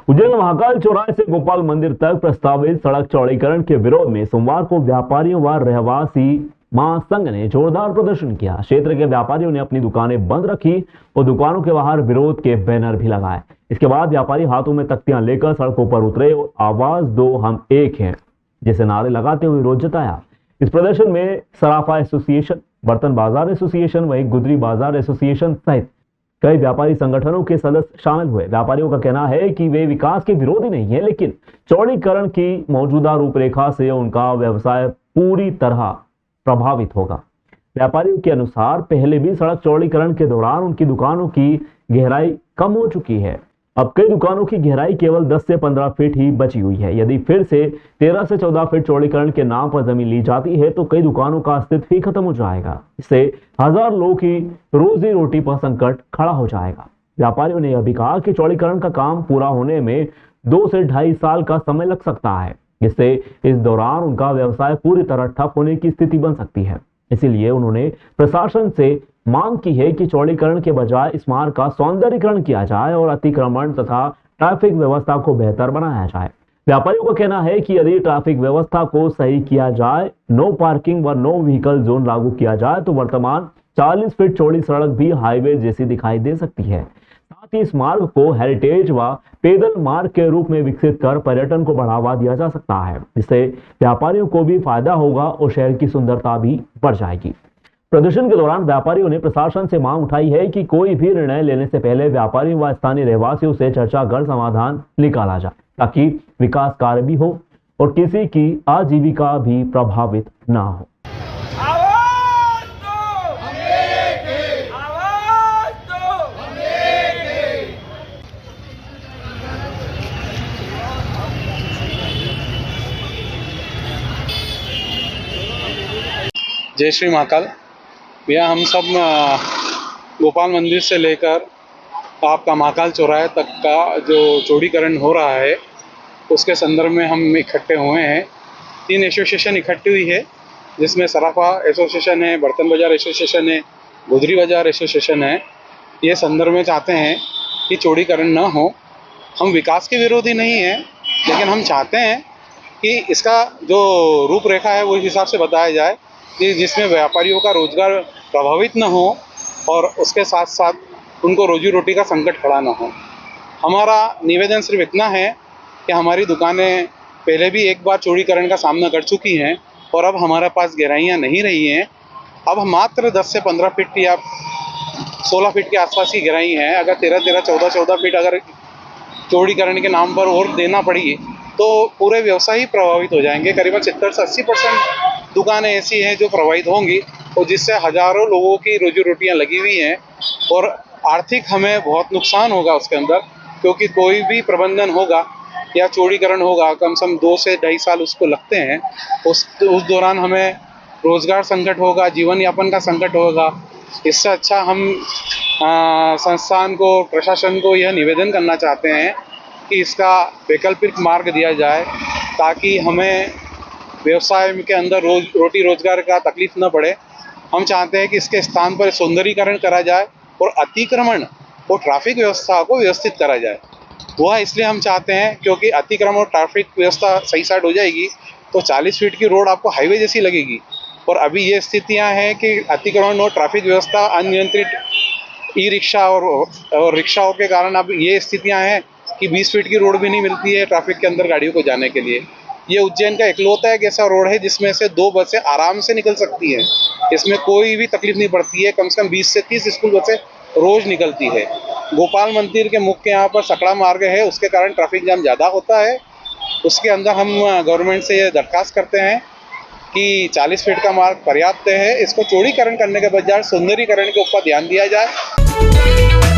उज्जैन महाकाल चौराहे से गोपाल मंदिर तक प्रस्तावित सड़क चौड़ीकरण के विरोध में सोमवार को व्यापारियों व रहवासी महासंघ ने जोरदार प्रदर्शन किया। क्षेत्र के व्यापारियों ने अपनी दुकानें बंद रखी और दुकानों के बाहर विरोध के बैनर भी लगाए। इसके बाद व्यापारी हाथों में तख्तियां लेकर सड़कों पर उतरे और आवाज दो हम एक हैं जैसे नारे लगाते हुए विरोध जताया। इस प्रदर्शन में सराफा एसोसिएशन, बर्तन बाजार एसोसिएशन, वहीं गुदरी बाजार एसोसिएशन सहित कई व्यापारी संगठनों के सदस्य शामिल हुए। व्यापारियों का कहना है कि वे विकास के विरोधी नहीं है, लेकिन चौड़ीकरण की मौजूदा रूपरेखा से उनका व्यवसाय पूरी तरह प्रभावित होगा। व्यापारियों के अनुसार पहले भी सड़क चौड़ीकरण के दौरान उनकी दुकानों की गहराई कम हो चुकी है। अब कई दुकानों की गहराई केवल 10 से 15 फीट ही बची हुई है। यदि फिर से 13 से 14 फीट चौड़ीकरण के नाम पर जमीन ली जाती है तो कई दुकानों का अस्तित्व ही खत्म हो जाएगा। इससे हजार लोगों की रोजी रोटी पर संकट खड़ा हो जाएगा। व्यापारियों ने यह भी कहा कि चौड़ीकरण का काम पूरा होने में 2 से 2.5 साल का समय लग सकता है, जिससे इस दौरान उनका व्यवसाय पूरी तरह ठप होने की स्थिति बन सकती है। इसीलिए उन्होंने प्रशासन से मांग की है कि चौड़ीकरण के बजाय इस मार्ग का सौंदर्यीकरण किया जाए और अतिक्रमण तथा ट्रैफिक व्यवस्था को बेहतर बनाया जाए। व्यापारियों का कहना है कि यदि ट्रैफिक व्यवस्था को सही किया जाए, नो पार्किंग व नो व्हीकल जोन लागू किया जाए तो वर्तमान 40 फीट चौड़ी सड़क भी हाईवे जैसी दिखाई दे सकती है। साथ ही इस मार्ग को हेरिटेज व पैदल मार्ग के रूप में विकसित कर पर्यटन को बढ़ावा दिया जा सकता है, जिससे व्यापारियों को भी फायदा होगा और शहर की सुंदरता भी बढ़ जाएगी। प्रदर्शन के दौरान व्यापारियों ने प्रशासन से मांग उठाई है कि कोई भी निर्णय लेने से पहले व्यापारियों व स्थानीय रहवासियों से चर्चा कर समाधान निकाला जाए, ताकि विकास कार्य भी हो और किसी की आजीविका भी प्रभावित न हो। जय श्री महाकाल। भैया, हम सब गोपाल मंदिर से लेकर आपका महाकाल चौराहे तक का जो चौड़ीकरण हो रहा है उसके संदर्भ में हम इकट्ठे हुए हैं। 3 एसोसिएशन इकट्ठी हुई है, जिसमें सराफा एसोसिएशन है, बर्तन बाजार एसोसिएशन है, गुदरी बाजार एसोसिएशन है। ये संदर्भ में चाहते हैं कि चौड़ीकरण न हो। हम विकास के विरोधी नहीं हैं, लेकिन हम चाहते हैं कि इसका जो रूपरेखा है वो इस हिसाब से बताया जाए कि जिसमें व्यापारियों का रोजगार प्रभावित न हो और उसके साथ साथ उनको रोजी रोटी का संकट खड़ा न हो। हमारा निवेदन सिर्फ इतना है कि हमारी दुकानें पहले भी एक बार चौड़ीकरण का सामना कर चुकी हैं और अब हमारे पास गहराइयाँ नहीं रही हैं। अब मात्र 10 से 15 फीट या 16 फीट के आसपास की गहराई हैं। अगर 13, 14 फीट अगर चौड़ीकरण के नाम पर और देना पड़ी तो पूरे व्यवसाय ही प्रभावित हो जाएंगे। करीबन 70 से 80% दुकानें ऐसी हैं जो प्रभावित होंगी और जिससे हजारों लोगों की रोजी रोटियां लगी हुई हैं और आर्थिक हमें बहुत नुकसान होगा उसके अंदर, क्योंकि कोई भी प्रबंधन होगा या चौड़ीकरण होगा कम से कम 2 से 2.5 साल उसको लगते हैं। उस दौरान हमें रोजगार संकट होगा, जीवन यापन का संकट होगा। इससे अच्छा हम संस्थान को, प्रशासन को यह निवेदन करना चाहते हैं कि इसका वैकल्पिक मार्ग दिया जाए, ताकि हमें व्यवसाय के अंदर रोटी रोजगार का तकलीफ न पड़े। हम चाहते हैं कि इसके स्थान पर सौंदर्यीकरण करा जाए और अतिक्रमण और ट्रैफिक व्यवस्था को व्यवस्थित करा जाए। वह इसलिए हम चाहते हैं क्योंकि अतिक्रमण और ट्रैफिक व्यवस्था सही साइड हो जाएगी तो 40 फीट की रोड आपको हाईवे जैसी लगेगी। और अभी ये स्थितियां हैं कि अतिक्रमण और ट्रैफिक व्यवस्था अनियंत्रित ई रिक्शा और रिक्शाओं के कारण अब ये स्थितियां हैं कि 20 फीट की रोड भी नहीं मिलती है ट्रैफिक के अंदर गाड़ियों को जाने के लिए। ये उज्जैन का इकलौता एक ऐसा रोड है जिसमें से 2 बसें आराम से निकल सकती हैं। इसमें कोई भी तकलीफ नहीं पड़ती है। कम से कम 20 से 30 स्कूल बसें रोज निकलती है। गोपाल मंदिर के मुख्य यहाँ पर सकड़ा मार्ग है, उसके कारण ट्रैफिक जाम ज़्यादा होता है। उसके अंदर हम गवर्नमेंट से ये दरख्वास्त करते हैं कि 40 फीट का मार्ग पर्याप्त है। इसको चौड़ीकरण करने के बजाय सौंदर्यीकरण के ऊपर ध्यान दिया जाए।